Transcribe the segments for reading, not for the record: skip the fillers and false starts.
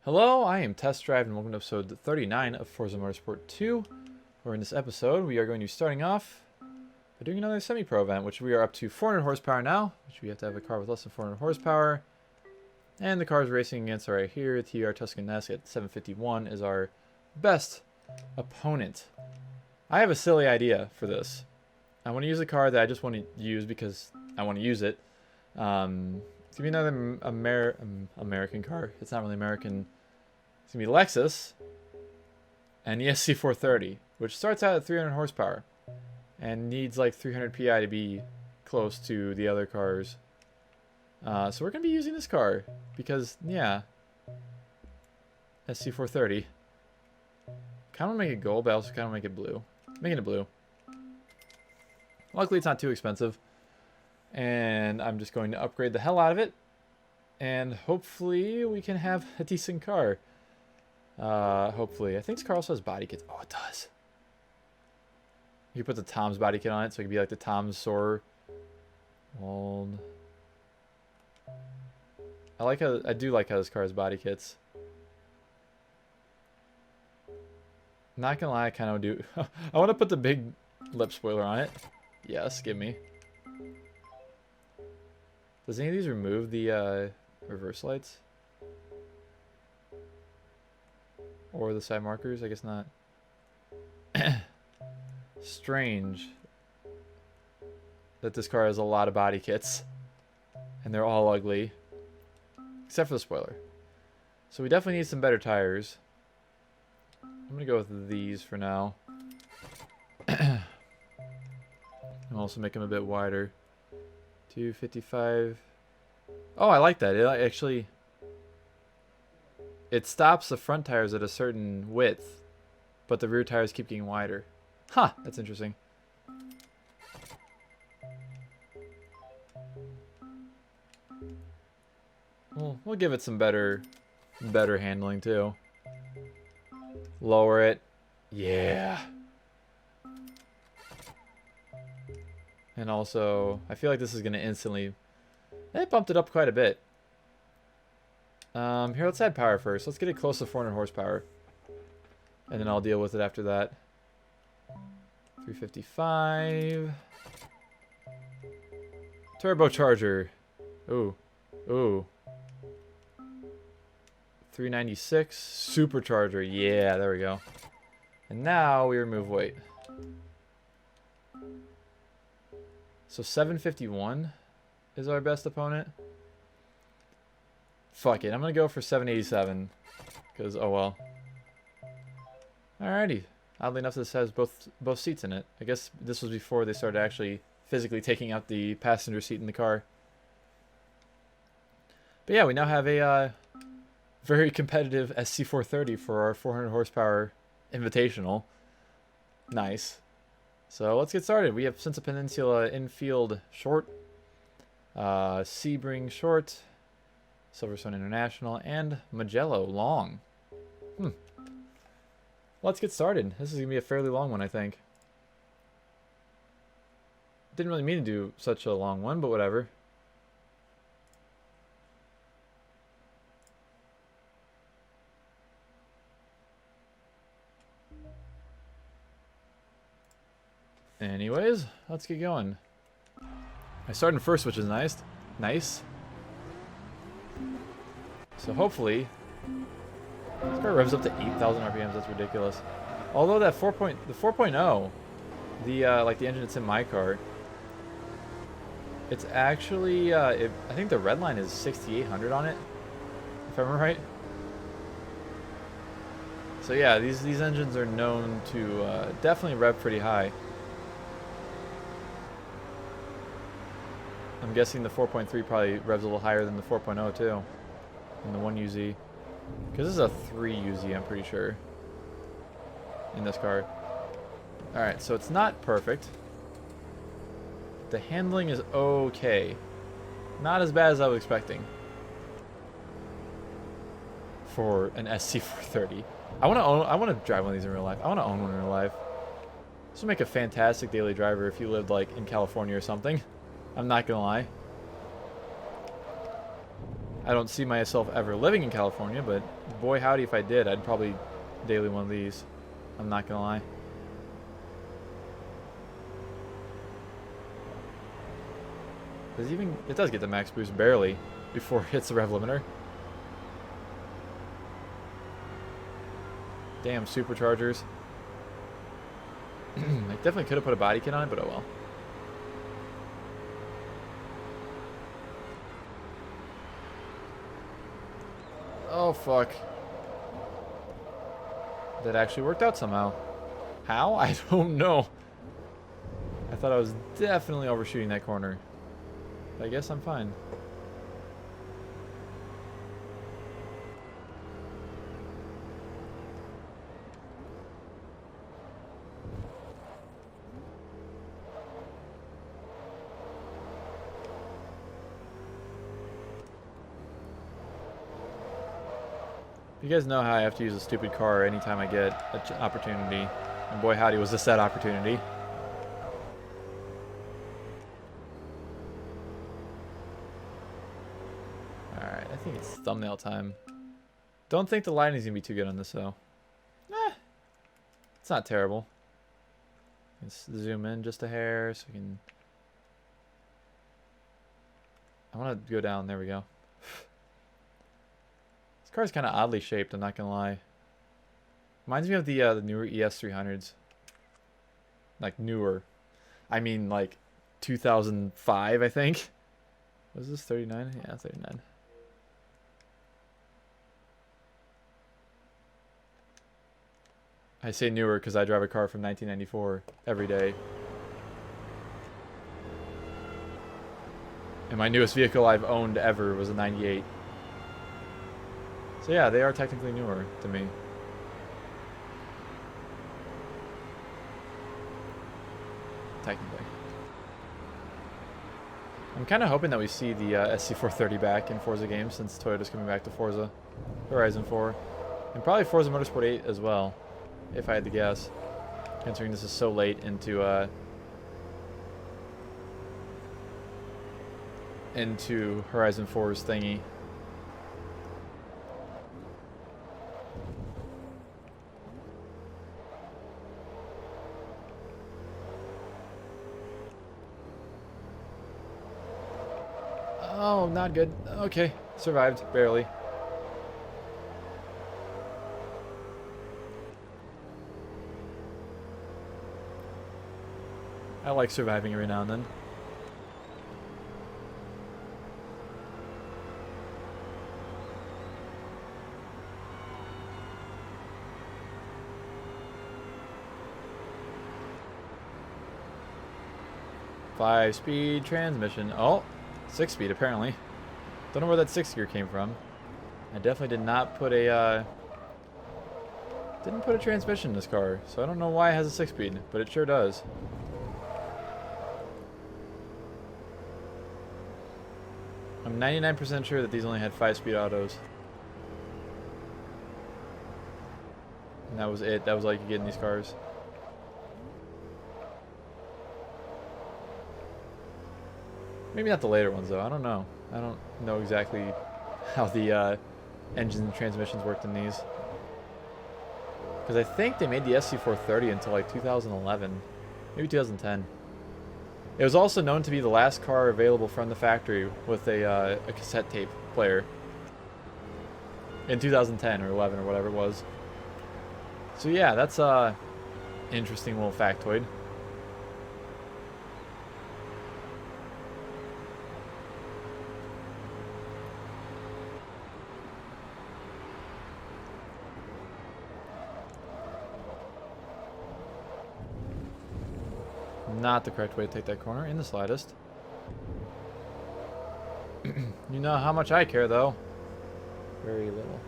Hello, I am Test Drive and welcome to episode 39 of Forza Motorsport 2. Where in this episode we are going to be starting off by doing another semi-pro event, which we are up to 400 horsepower now, which we have to have a car with less than 400 horsepower. And the cars racing against are right here. TR Tuscanesque at 751 is our best opponent. I have a silly idea for this. I want to use a car that I just want to use because I want to use it. It's going to be another American car. It's not really American. It's going to be Lexus and the SC430, which starts out at 300 horsepower and needs like 300 PI to be close to the other cars. So we're going to be using this car because, yeah, SC430. Kind of want to make it gold, but I also kind of make it blue. Making it blue. Luckily, it's not too expensive. And I'm just going to upgrade the hell out of it. And hopefully we can have a decent car. Hopefully. I think this car also has body kits. Oh, it does. You can put the Tom's body kit on it so it can be like the Tom's Soarer. Old. I do like how this car has body kits. Not gonna lie, I kind of do. I want to put the big lip spoiler on it. Yes, give me. Does any of these remove the reverse lights? Or the side markers? I guess not. Strange that this car has a lot of body kits. And they're all ugly. Except for the spoiler. So we definitely need some better tires. I'm going to go with these for now. And also make them a bit wider. 255. Oh, I like that. It actually... It stops the front tires at a certain width, but the rear tires keep getting wider. Huh, that's interesting. Well, we'll give it some better handling too. Lower it. Yeah. And also, I feel like this is going to instantly... It bumped it up quite a bit. Here, let's add power first. Let's get it close to 400 horsepower. And then I'll deal with it after that. 355. Turbocharger. Ooh. Ooh. 396. Supercharger. Yeah, there we go. And now we remove weight. So 751 is our best opponent. Fuck it, I'm gonna go for 787. Because, oh well. Alrighty. Oddly enough, this has both seats in it. I guess this was before they started actually physically taking out the passenger seat in the car. But yeah, we now have a very competitive SC430 for our 400 horsepower Invitational. Nice. So let's get started. We have Cinta Peninsula infield short, Sebring short, Silverstone International, and Mugello long. Let's get started. This is going to be a fairly long one, I think. Didn't really mean to do such a long one, but whatever. Anyways, let's get going. I started in first, which is nice. Nice. So hopefully, this car revs up to 8,000 RPMs. That's ridiculous. Although that the 4.0, like the engine that's in my car, it's actually I think the red line is 6,800 on it, if I remember right. So yeah, these engines are known to definitely rev pretty high. I'm guessing the 4.3 probably revs a little higher than the 4.0 too. And the 1UZ. Because this is a 3UZ, I'm pretty sure. In this car. Alright, so it's not perfect. The handling is okay. Not as bad as I was expecting. For an SC430. I want to drive one of these in real life. I want to own one in real life. This would make a fantastic daily driver if you lived like in California or something. I'm not gonna lie. I don't see myself ever living in California, but boy howdy if I did, I'd probably daily one of these. I'm not gonna lie. It does get the max boost barely before it hits the rev limiter. Damn superchargers. I definitely could have put a body kit on it, but oh well. Oh fuck. That actually worked out somehow. How? I don't know. I thought I was definitely overshooting that corner. I guess I'm fine. You guys know how I have to use a stupid car anytime I get an opportunity. And boy howdy was this that opportunity. Alright, I think it's thumbnail time. Don't think the lighting's gonna be too good on this though. It's not terrible. Let's zoom in just a hair so we can... I want to go down, there we go. This car is kind of oddly shaped, I'm not gonna lie. Reminds me of the newer ES300s. Like newer. I mean like 2005, I think. Was this 39? Yeah, 39. I say newer because I drive a car from 1994 every day. And my newest vehicle I've owned ever was a 98. So yeah, they are technically newer to me. Technically. I'm kind of hoping that we see the SC430 back in Forza games since Toyota's coming back to Forza Horizon 4. And probably Forza Motorsport 8 as well, if I had to guess. Considering this is so late into Horizon 4's thingy. Oh, not good. Okay, survived, barely. I like surviving every now and then. Five-speed transmission. Oh, 6-speed apparently. Don't know where that 6th gear came from. I definitely did not put a didn't put a transmission in this car, so I don't know why it has a 6-speed, but it sure does. I'm 99% sure that these only had 5-speed autos. And that was it. That was all you could get in these cars. Maybe not the later ones though. I don't know. I don't know exactly how the engines and transmissions worked in these. Because I think they made the SC430 until like 2011, maybe 2010. It was also known to be the last car available from the factory with a cassette tape player in 2010 or 11 or whatever it was. So yeah, that's a interesting little factoid. Not the correct way to take that corner in the slightest. You know how much I care though. Very little.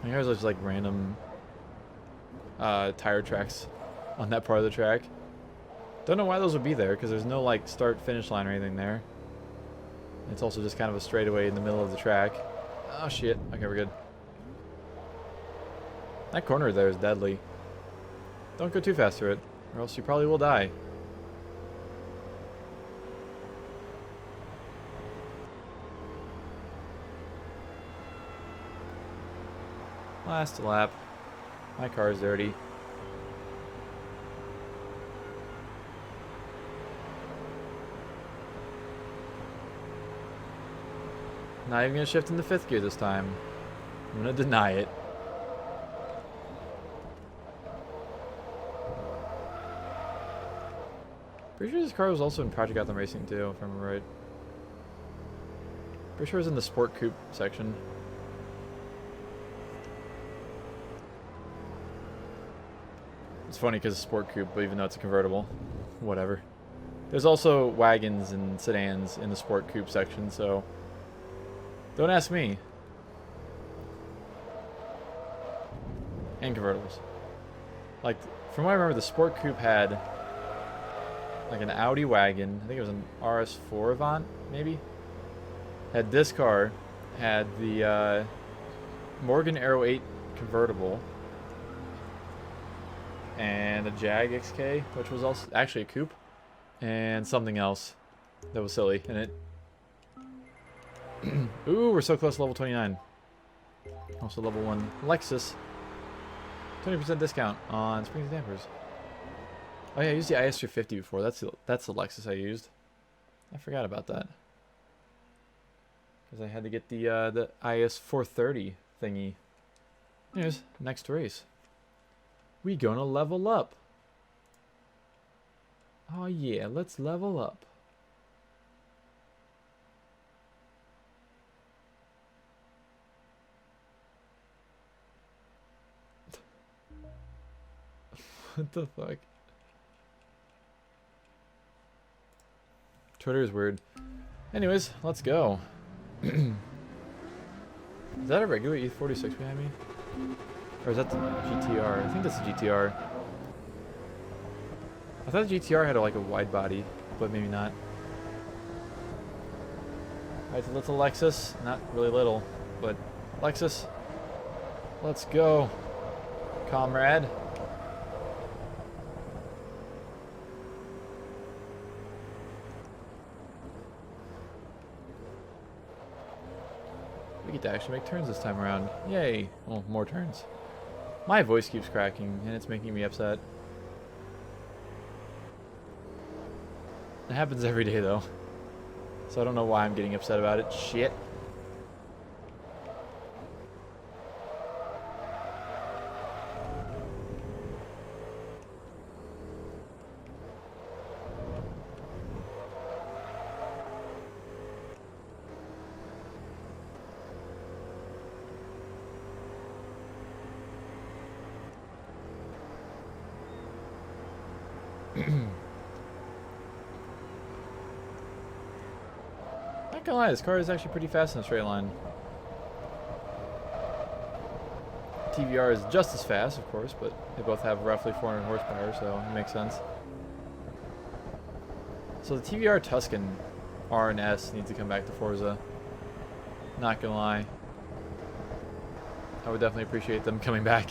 And here's just like random tire tracks on that part of the track. Don't know why those would be there because there's no like start finish line or anything there. It's also just kind of a straightaway in the middle of the track. Oh shit. Okay, we're good. That corner there is deadly. Don't go too fast through it, or else you probably will die. Last lap. My car is dirty. Not even going to shift into 5th gear this time. I'm going to deny it. Pretty sure this car was also in Project Gotham Racing too, if I remember right. Pretty sure it was in the Sport Coupe section. It's funny because it's Sport Coupe, but even though it's a convertible, whatever. There's also wagons and sedans in the Sport Coupe section, so don't ask me. And convertibles. Like, from what I remember, the Sport Coupe had like an Audi wagon. I think it was an RS4 Avant, maybe. Had this car. Had the Morgan Aero 8 convertible. And a Jag XK, which was also actually a coupe. And something else that was silly in it. Ooh, we're so close to level 29. Also level 1 Lexus. 20% discount on springs and dampers. Oh yeah, I used the IS350 before. That's the Lexus I used. I forgot about that. Because I had to get the IS430 thingy. Anyways, next race. We gonna level up. Oh yeah, let's level up. What the fuck? Twitter is weird. Anyways, let's go. Is that a regular E46 behind me? Or is that the GTR? I think that's the GTR. I thought the GTR had like a wide body, but maybe not. Alright, so that's a Lexus. Not really little, but Lexus. Let's go, comrade. We get to actually make turns this time around. Yay! Well, more turns. My voice keeps cracking, and it's making me upset. It happens every day, though. So I don't know why I'm getting upset about it. Shit. Not gonna lie, this car is actually pretty fast in a straight line. TVR is just as fast, of course, but they both have roughly 400 horsepower, so it makes sense. So the TVR Tuscan R and S needs to come back to Forza. Not gonna lie. I would definitely appreciate them coming back.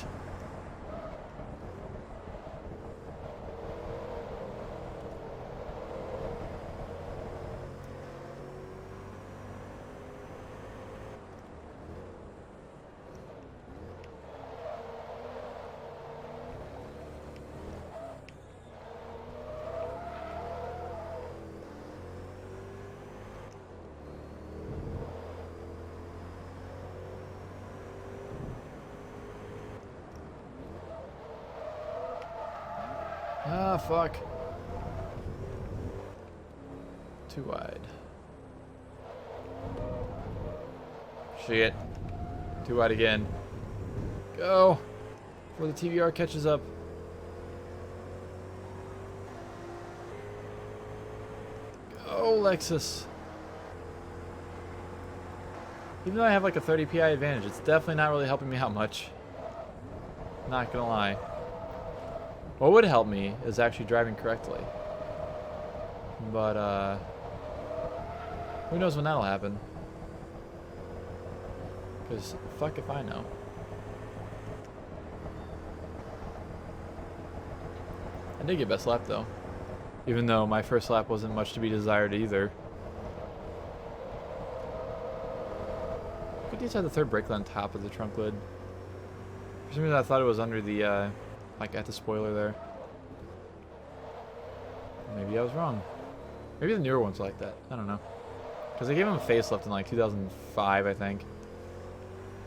Ah, fuck. Too wide. Shit. Too wide again. Go! Before the TVR catches up. Go, Lexus. Even though I have like a 30 PI advantage, it's definitely not really helping me out much. Not gonna lie. What would help me is actually driving correctly. But, who knows when that'll happen. Because, fuck if I know. I did get best lap, though. Even though my first lap wasn't much to be desired either. Could you just have the third brake on top of the trunk lid? For some reason I thought it was under the, like at the spoiler there. Maybe I was wrong. Maybe the newer ones like that. I don't know. Because they gave him a facelift in like 2005, I think.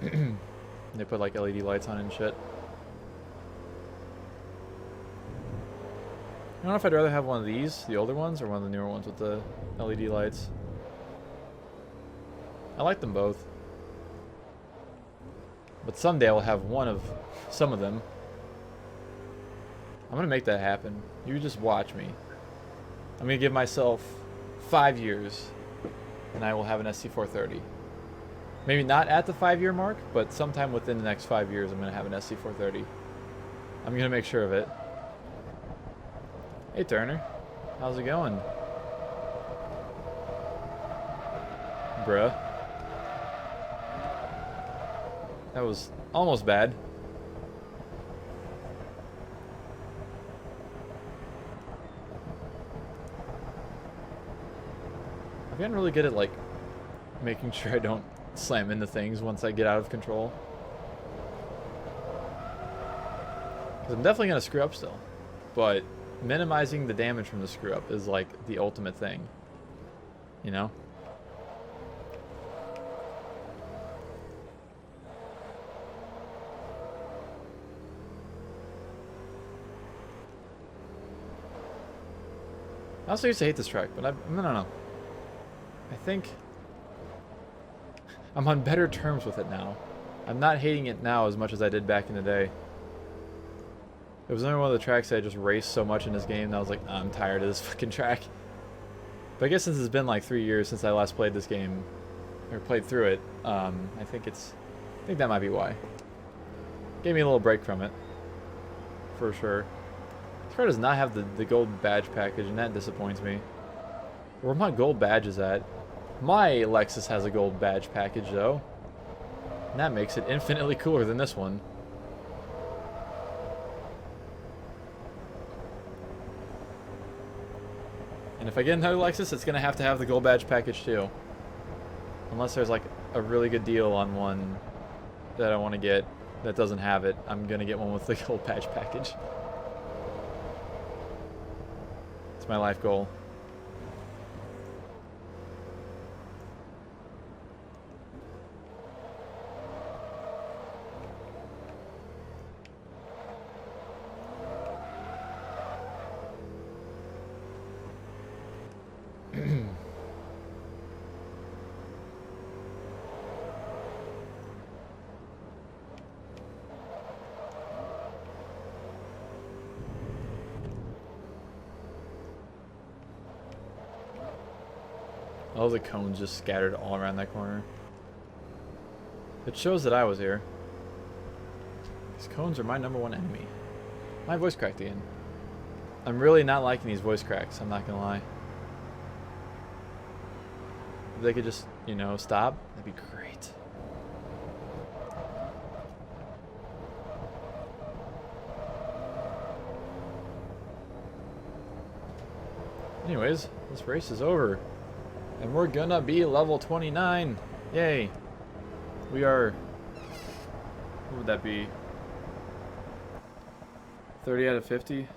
They put like LED lights on it and shit. I don't know if I'd rather have one of these, the older ones, or one of the newer ones with the LED lights. I like them both. But someday I'll have one of some of them. I'm gonna make that happen. You just watch me. I'm gonna give myself 5 years and I will have an SC430. Maybe not at the 5-year mark, but sometime within the next 5 years I'm gonna have an SC430. I'm gonna make sure of it. Hey Turner, how's it going? Bruh. That was almost bad. I've gotten really good at like making sure I don't slam into things once I get out of control. Because I'm definitely going to screw up still. But minimizing the damage from the screw up is like the ultimate thing. You know? I also used to hate this track, but I don't know. I think I'm on better terms with it now. I'm not hating it now as much as I did back in the day. It was only one of the tracks that I just raced so much in this game that I was like, I'm tired of this fucking track. But I guess since it's been like 3 years since I last played this game, or played through it, I think that might be why. Gave me a little break from it, for sure. This car does not have the gold badge package, and that disappoints me. Where are my gold badges at? My Lexus has a gold badge package, though. And that makes it infinitely cooler than this one. And if I get another Lexus, it's going to have the gold badge package, too. Unless there's, like, a really good deal on one that I want to get that doesn't have it. I'm going to get one with the gold badge package. It's my life goal. All the cones just scattered all around that corner. It shows that I was here. These cones are my #1 enemy. My voice cracked again. I'm really not liking these voice cracks, I'm not gonna lie. If they could just, you know, stop, that'd be great. Anyways, this race is over. And we're gonna be level 29. Yay. We are... What would that be? 30 out of 50?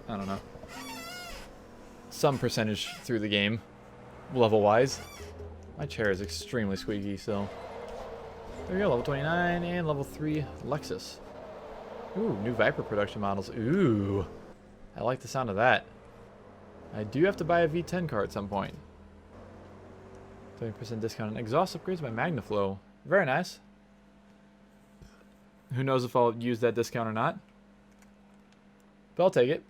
I don't know. Some percentage through the game, level-wise. My chair is extremely squeaky still. There we go, level 29 and level 3 Lexus. Ooh, new Viper production models. Ooh. I like the sound of that. I do have to buy a V10 car at some point. 30% discount on exhaust upgrades by Magnaflow. Very nice. Who knows if I'll use that discount or not. But I'll take it.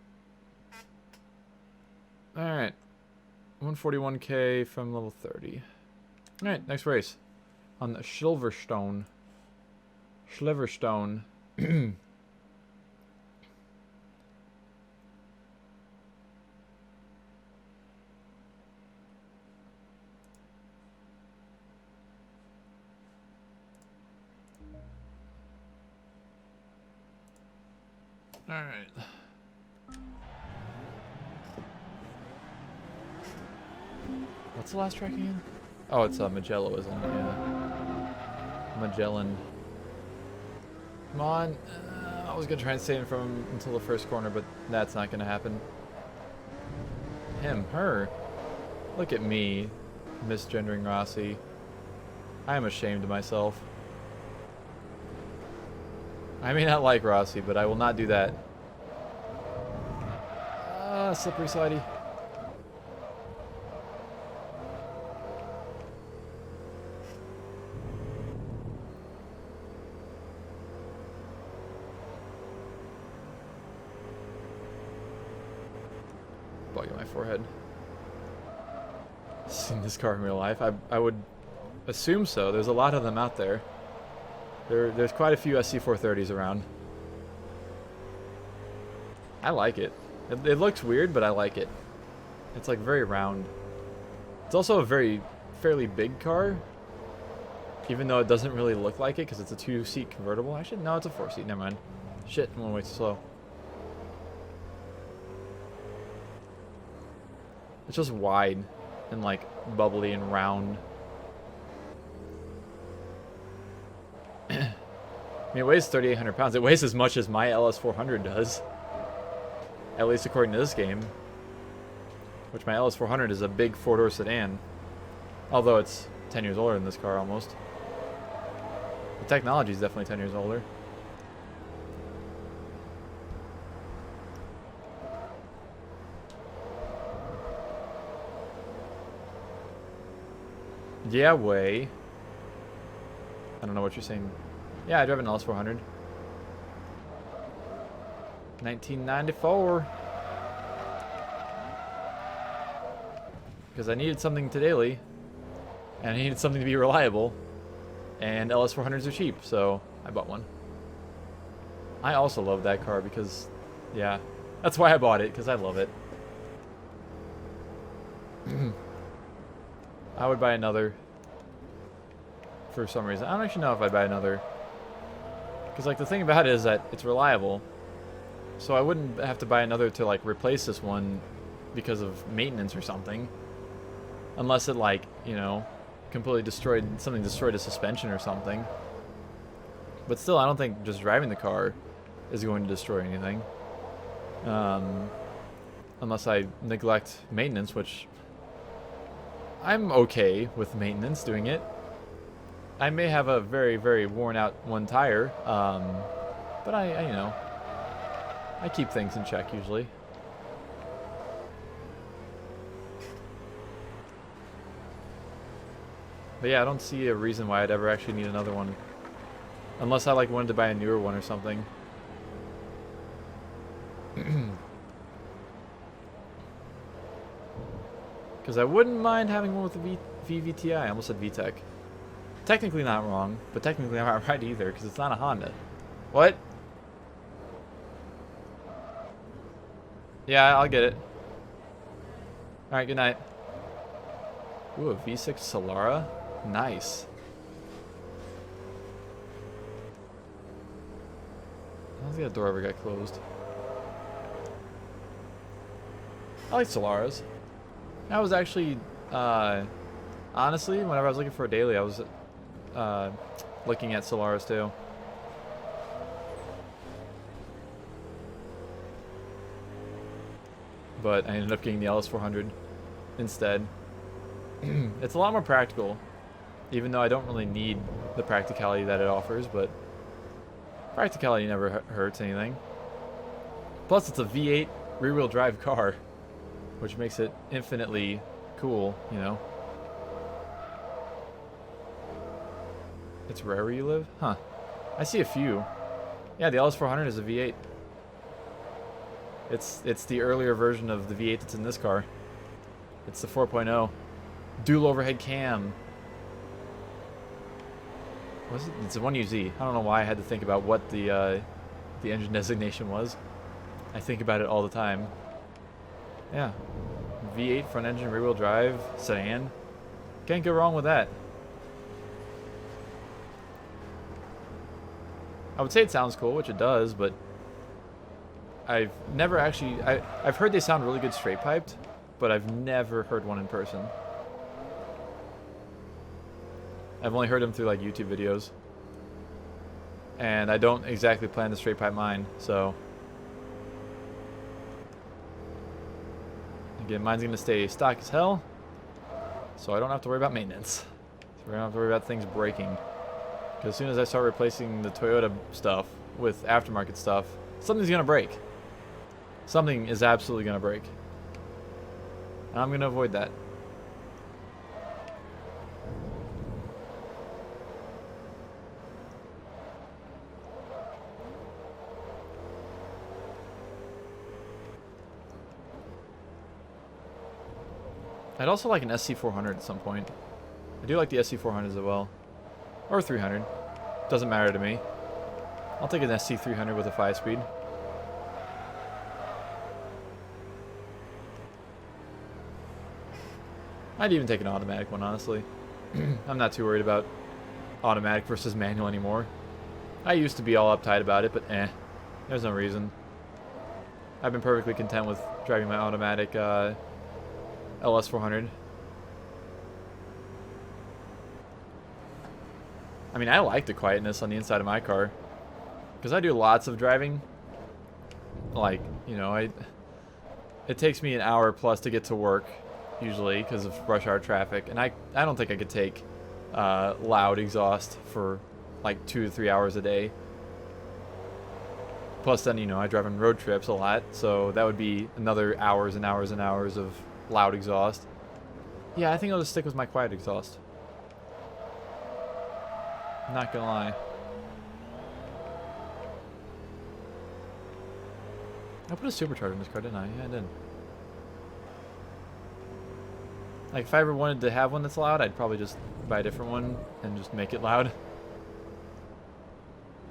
Alright. 141k from level 30. Alright, next race. On the Silverstone. Silverstone. Alright. What's the last track again? Oh, it's Magello, isn't it? Yeah. Magellan. Come on. I was going to try and stay in from him until the first corner, but that's not going to happen. Him. Her. Look at me. Misgendering Rossi. I am ashamed of myself. I may not like Rossi, but I will not do that. Slippery slidey. Bug in my forehead. Seen this car in real life? I would assume so. There's a lot of them out there. There's quite a few SC430s around. I like it. It looks weird, but I like it. It's like very round. It's also a fairly big car, even though it doesn't really look like it because it's a 2-seat convertible. Actually, no, it's a 4-seat. Never mind. Shit, I'm going way too slow. It's just wide and like bubbly and round. I mean, it weighs 3,800 pounds. It weighs as much as my LS400 does. At least according to this game. Which my LS400 is a big 4-door sedan. Although it's 10 years older than this car almost. The technology is definitely 10 years older. Yeah, way. I don't know what you're saying. Yeah, I drive an LS400. 1994. Because I needed something to daily. And I needed something to be reliable. And LS400s are cheap, so I bought one. I also love that car because, yeah, that's why I bought it, because I love it. I would buy another for some reason. I don't actually know if I'd buy another. Because, like, the thing about it is that it's reliable. So I wouldn't have to buy another to, like, replace this one because of maintenance or something. Unless it, like, you know, completely destroyed the suspension or something. But still, I don't think just driving the car is going to destroy anything. Unless I neglect maintenance, which I'm okay with maintenance doing it. I may have a very, very worn out one tire, but I you know, I keep things in check usually. But yeah, I don't see a reason why I'd ever actually need another one. Unless I like wanted to buy a newer one or something. Because I wouldn't mind having one with the VVTi. I almost said VTEC. Technically not wrong, but technically I'm not right either because it's not a Honda. What? Yeah, I'll get it. Alright, good night. Ooh, a V6 Solara? Nice. I don't think that door ever got closed. I like Solaras. I was actually, honestly, whenever I was looking for a daily, I was looking at Solaras too. But I ended up getting the LS400 instead. It's a lot more practical, even though I don't really need the practicality that it offers, but practicality never hurts anything. Plus, it's a V8 rear-wheel drive car, which makes it infinitely cool, you know. It's rare where you live? Huh. I see a few. Yeah, the LS400 is a V8. It's the earlier version of the V8 that's in this car. It's the 4.0. Dual overhead cam. Was it? It's a 1UZ. I don't know why I had to think about what the engine designation was. I think about it all the time. Yeah. V8 front engine rear wheel drive sedan. Can't go wrong with that. I would say it sounds cool, which it does, but I've never actually... I've heard they sound really good straight piped, but I've never heard one in person. I've only heard him through like YouTube videos. And I don't exactly plan to straight pipe mine, so. Again, mine's going to stay stock as hell, so I don't have to worry about maintenance. So we don't have to worry about things breaking. Because as soon as I start replacing the Toyota stuff with aftermarket stuff, something's going to break. Something is absolutely going to break. And I'm going to avoid that. I'd also like an SC400 at some point. I do like the SC400 as well. Or 300. Doesn't matter to me. I'll take an SC300 with a 5-speed. I'd even take an automatic one, honestly. I'm not too worried about automatic versus manual anymore. I used to be all uptight about it, but there's no reason. I've been perfectly content with driving my automatic LS400. I mean, I like the quietness on the inside of my car. Because I do lots of driving. Like, you know, it takes me an hour plus to get to work, usually, because of rush hour traffic. And I don't think I could take loud exhaust for like 2 to 3 hours a day. Plus then, you know, I drive on road trips a lot. So that would be another hours and hours and hours of loud exhaust. Yeah, I think I'll just stick with my quiet exhaust. Not gonna lie. I put a supercharger in this car, didn't I? Yeah, I did. Like, if I ever wanted to have one that's loud, I'd probably just buy a different one and just make it loud.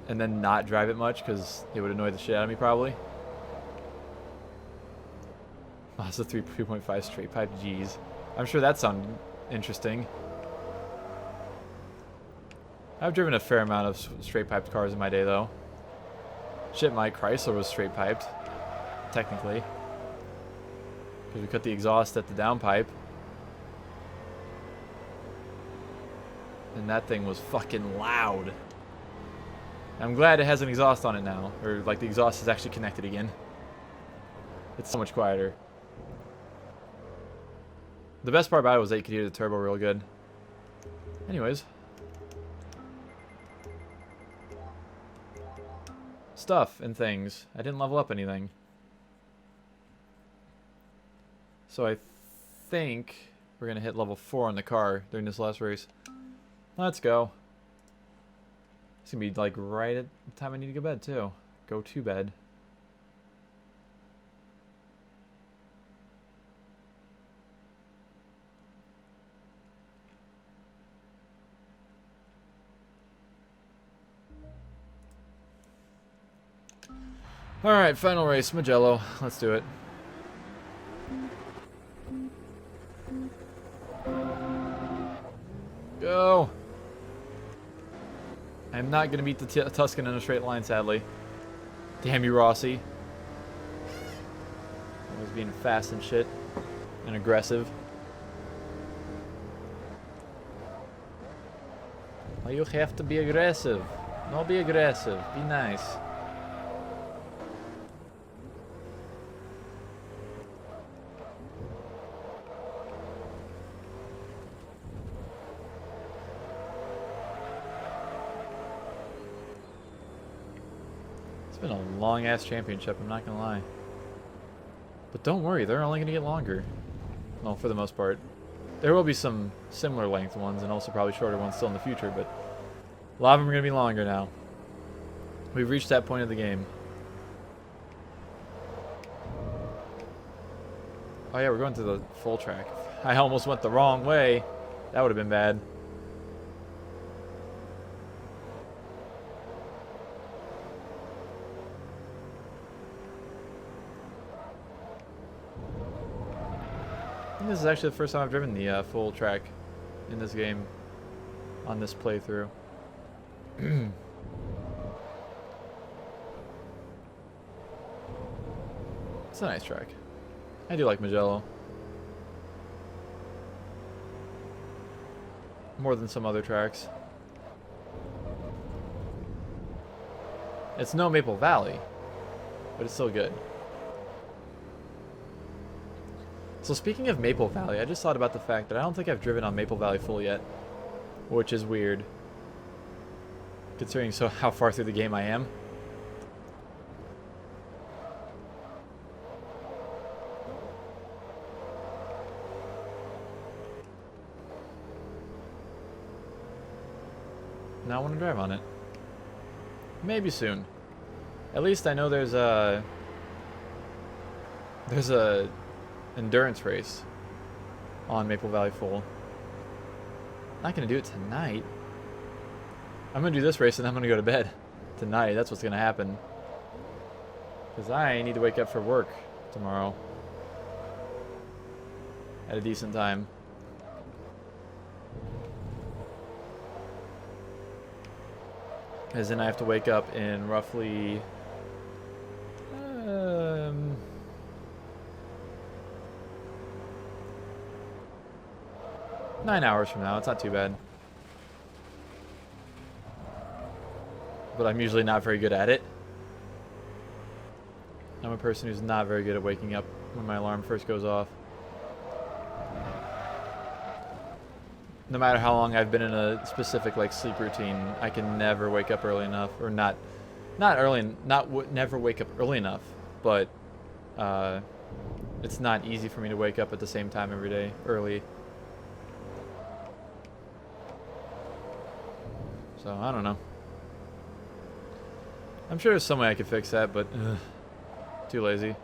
And then not drive it much, because it would annoy the shit out of me, probably. Oh, it's a 3.5 straight pipe, jeez. I'm sure that sounded interesting. I've driven a fair amount of straight piped cars in my day, though. Shit, my Chrysler was straight piped, technically. Because we cut the exhaust at the downpipe. And that thing was fucking loud. I'm glad it has an exhaust on it now. Or, like, the exhaust is actually connected again. It's so much quieter. The best part about it was that you could hear the turbo real good. Anyways. Stuff and things. I didn't level up anything. So I think we're going to hit level 4 on the car during this last race. Let's go. It's going to be like right at the time I need to go to bed too. Go to bed. Alright, final race, Mugello. Let's do it. Go! I'm not going to beat the Tuscan in a straight line, sadly. Damn you, Rossi. Always being fast and shit. And aggressive. Why you have to be aggressive? No, be aggressive. Be nice. It's been a long-ass championship, I'm not gonna lie. But don't worry, they're only gonna get longer. Well, for the most part. There will be some similar length ones, and also probably shorter ones still in the future, but a lot of them are gonna be longer now. We've reached that point of the game. Oh yeah, we're going to the full track. I almost went the wrong way. That would have been bad. I think this is actually the first time I've driven the full track in this game on this playthrough. It's a nice track. I do like Mugello. more than some other tracks. It's no Maple Valley, but it's still good. So speaking of Maple Valley, I just thought about the fact that I don't think I've driven on Maple Valley full yet, which is weird, considering how far through the game I am. Now I want to drive on it. Maybe soon. At least I know there's a endurance race on Maple Valley Full. Not gonna do it tonight. I'm gonna do this race and I'm gonna go to bed tonight. That's what's gonna happen. Because I need to wake up for work tomorrow at a decent time. As in I have to wake up in roughly 9 hours from now. It's not too bad. But I'm usually not very good at it. I'm a person who's not very good at waking up when my alarm first goes off. No matter how long I've been in a specific like sleep routine, I can never wake up early enough, or never wake up early enough, but it's not easy for me to wake up at the same time every day early. So I don't know. I'm sure there's some way I could fix that, but too lazy.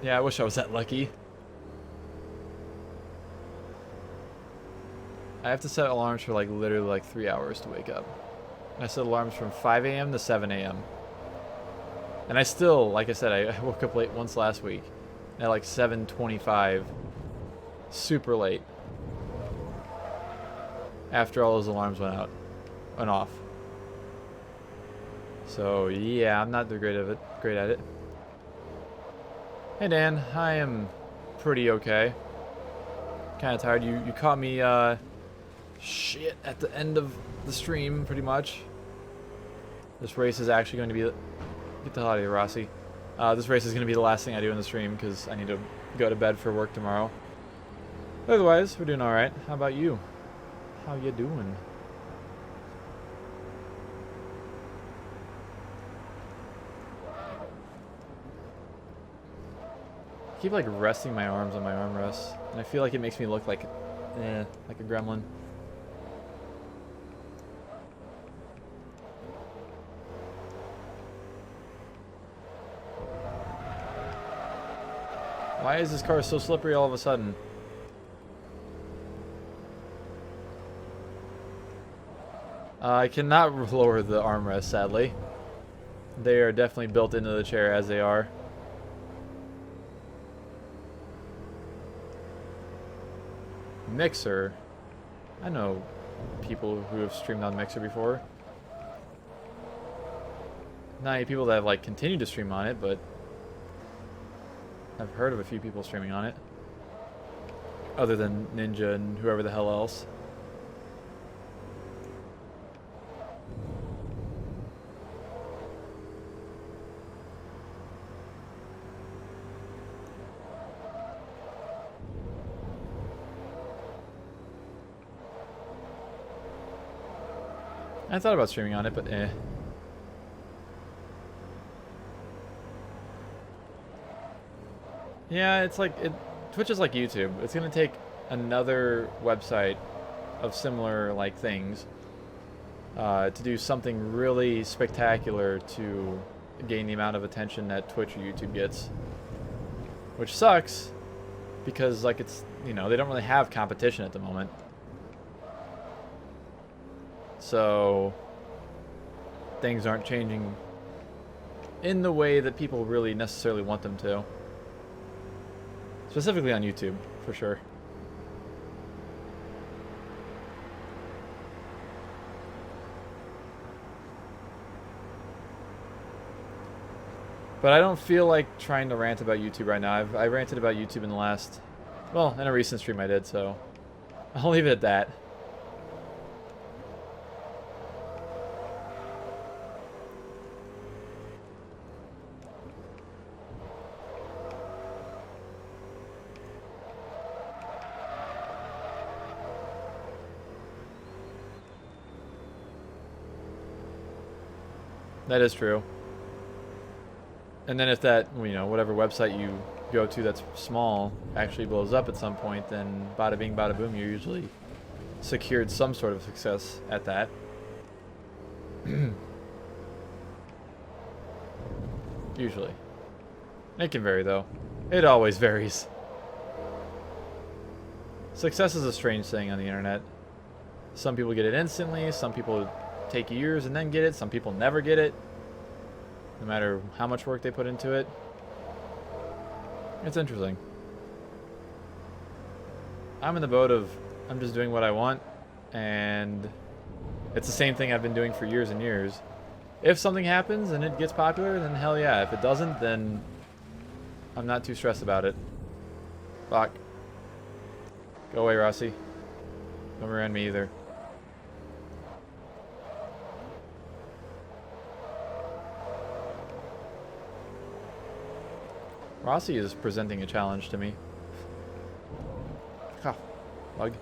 Yeah, I wish I was that lucky. I have to set alarms for like literally like 3 hours to wake up. I set alarms from 5 a.m. to 7 a.m. And I still, like I said, I woke up late once last week at like 7:25, super late, after all those alarms went off. So yeah, I'm not great at it. Hey Dan, I am pretty okay. Kind of tired. You caught me shit at the end of the stream, pretty much. This race is actually going to be get the hell out of here, Rossi. This race is going to be the last thing I do in the stream because I need to go to bed for work tomorrow. Otherwise, we're doing all right. How about you? How you doing? I keep like resting my arms on my armrests, and I feel like it makes me look like a gremlin. Why is this car so slippery all of a sudden? I cannot lower the armrest, sadly. They are definitely built into the chair as they are. Mixer. I know people who have streamed on Mixer before. Not any people that have like continued to stream on it, but I've heard of a few people streaming on it. Other than Ninja and whoever the hell else. I thought about streaming on it, but eh. Yeah, it's like Twitch is like YouTube. It's gonna take another website of similar like things to do something really spectacular to gain the amount of attention that Twitch or YouTube gets, which sucks because like it's, you know, they don't really have competition at the moment. So things aren't changing in the way that people really necessarily want them to. Specifically on YouTube, for sure. But I don't feel like trying to rant about YouTube right now. I ranted about YouTube in the last, well, in a recent stream I did, so I'll leave it at that. That is true. And then if that, you know, whatever website you go to that's small actually blows up at some point, then bada bing, bada boom, you usually secured some sort of success at that. Usually. It can vary, though. It always varies. Success is a strange thing on the internet. Some people get it instantly, some people take years and then get it, some people never get it. No matter how much work they put into it. It's interesting. I'm in the boat of, I'm just doing what I want, and it's the same thing I've been doing for years and years. If something happens and it gets popular, then hell yeah. If it doesn't, then I'm not too stressed about it. Fuck. Go away, Rossi. Don't run me either. Rossi is presenting a challenge to me. Ha, bug.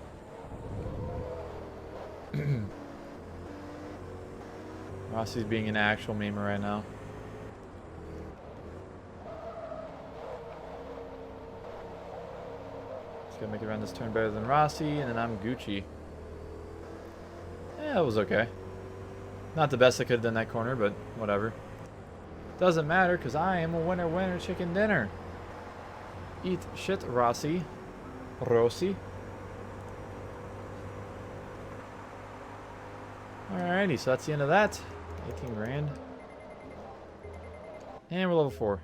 Rossi's being an actual memer right now. Just gotta make it around this turn better than Rossi, and then I'm Gucci. Yeah, it was okay. Not the best I could have done that corner, but whatever. Doesn't matter, because I am a winner chicken dinner. Eat shit, Rossi. Rossi. Alrighty, so that's the end of that. 18 grand. And we're level 4.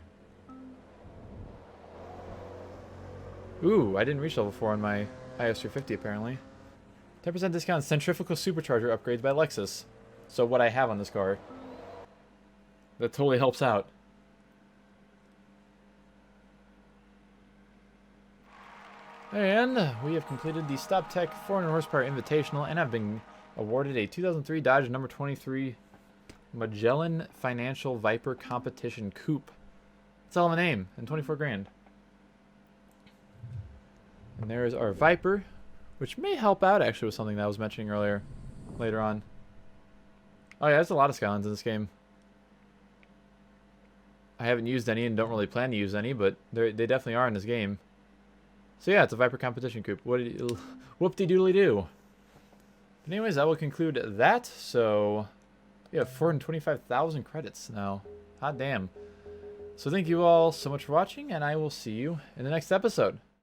Ooh, I didn't reach level 4 on my IS350 apparently. 10% discount on centrifugal supercharger upgrades by Lexus. So what I have on this car. That totally helps out. And we have completed the Stoptech 400 horsepower Invitational, and I've been awarded a 2003 Dodge number 23 Magellan Financial Viper Competition Coupe. That's all of a name, and 24 grand. And there's our Viper, which may help out actually with something that I was mentioning earlier, later on. Oh yeah, there's a lot of Skylines in this game. I haven't used any and don't really plan to use any, but they definitely are in this game. So yeah, it's a Viper competition coupe. Whoop-de-doodly-doo. But anyways, that will conclude that. So we have 425,000 credits now. Hot damn. So thank you all so much for watching, and I will see you in the next episode.